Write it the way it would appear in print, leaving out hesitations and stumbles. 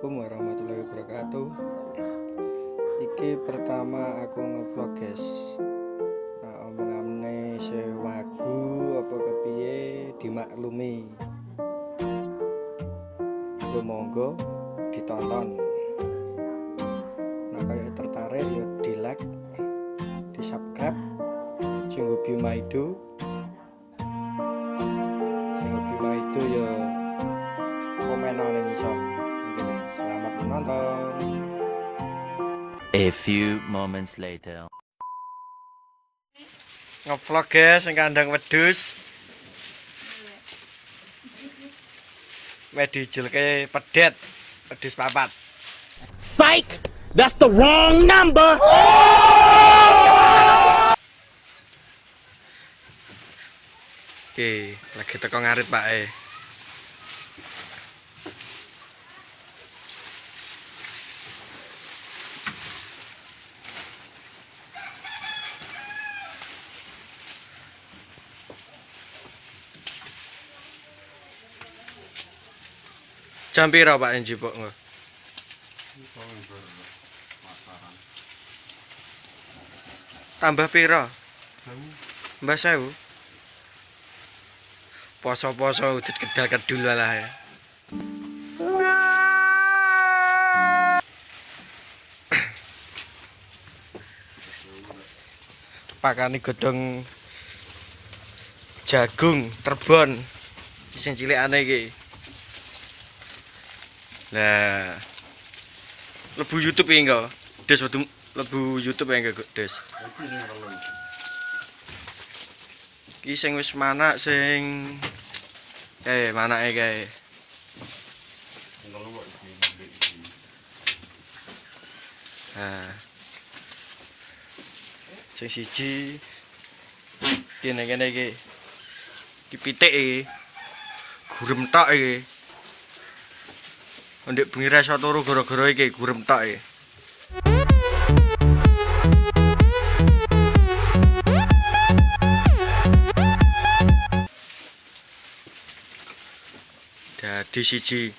Assalamualaikum warahmatullahi wabarakatuh. Iki pertama aku ngevlog guys. Nah omongane sewagu apa kepiye dimaklumi. Yo monggo ditonton. Nah kayak tertarik ya di like, di subscribe. Sing hobi maido. Sing hobi maido ya komen nang ngisor. Selamat menonton. A few moments later. Ngevlog guys ing kandang wedhus. Dijulke pedet, wedhus papat. Psych! That's the wrong number! Oke, lagi teko ngarit Pak E. Jam pira Pak njipuk engko? Tambah pira? Mbah 1000. Poso-poso udut kedal-kedul lah ya. Pakane godhong jagung terbon sing cilikane iki. Lah lebu YouTube iki engko. Des lebu YouTube engko, Des. Iki sing wis manak sing manake kae. Nah. Sing siji kene iki. Dipitik iki. Gurem tok iki. Ndek bengi rasa turu gara-gara iki gurem tok iki. Dadi siji